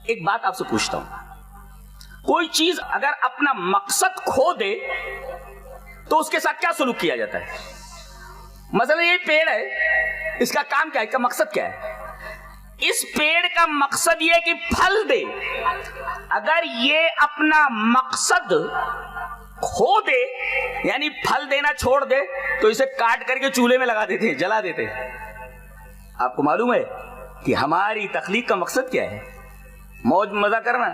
ایک بات آپ سے پوچھتا ہوں، کوئی چیز اگر اپنا مقصد کھو دے تو اس کے ساتھ کیا سلوک کیا جاتا ہے؟ مثلا یہ پیڑ ہے، اس کا کام کیا ہے، اس کا مقصد کیا ہے؟ اس پیڑ کا مقصد یہ ہے کہ پھل دے۔ اگر یہ اپنا مقصد کھو دے، یعنی پھل دینا چھوڑ دے، تو اسے کاٹ کر کے چولہے میں لگا دیتے ہیں، جلا دیتے ہیں۔ آپ کو معلوم ہے کہ ہماری تخلیق کا مقصد کیا ہے؟ موج مزہ کرنا،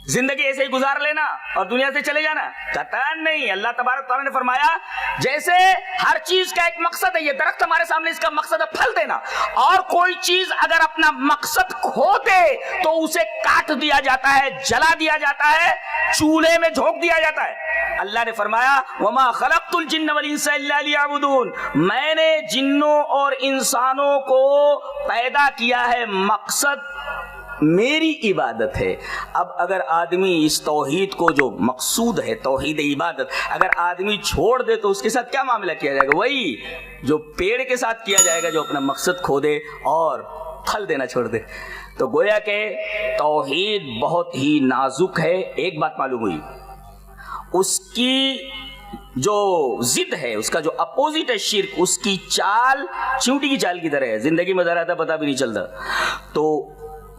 زندگی ایسے ہی گزار لینا اور دنیا سے چلے جانا؟ قطعاً نہیں۔ اللہ تبارک تعالیٰ نے فرمایا جیسے ہر چیز کا ایک مقصد ہے، یہ درخت ہمارے سامنے اس کا مقصد ہے پھل دینا، اور کوئی چیز اگر اپنا مقصد کھو دے تو اسے کاٹ دیا جاتا ہے، جلا دیا جاتا ہے، چولہے میں جھونک دیا جاتا ہے۔ اللہ نے فرمایا وَمَا خَلَقْتُ الْجِنَّ وَالْإِنسَ إِلَّا لِيَعْبُدُونَ، میں نے جنوں اور انسانوں کو پیدا کیا ہے، مقصد میری عبادت ہے۔ اب اگر آدمی اس توحید کو، جو مقصود ہے توحید عبادت، اگر آدمی چھوڑ دے تو اس کے ساتھ کیا معاملہ کیا جائے گا؟ وہی جو پیڑ کے ساتھ کیا جائے گا، جو اپنا مقصد کھو دے اور پھل دینا چھوڑ دے۔ تو گویا کہ توحید بہت ہی نازک ہے۔ ایک بات معلوم ہوئی، اس کی جو ضد ہے، اس کا جو اپوزٹ ہے شرک، اس کی چال چیونٹی کی چال کی طرح ہے، زندگی میں ذرا پتہ بھی نہیں چلتا۔ تو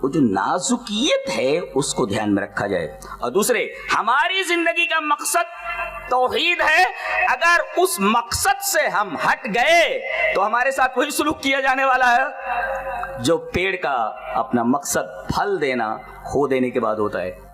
وہ جو نازکیت ہے اس کو دھیان میں رکھا جائے۔ اور دوسرے، ہماری زندگی کا مقصد توحید ہے، اگر اس مقصد سے ہم ہٹ گئے تو ہمارے ساتھ وہی سلوک کیا جانے والا ہے جو پیڑ کا اپنا مقصد پھل دینا کھو دینے کے بعد ہوتا ہے۔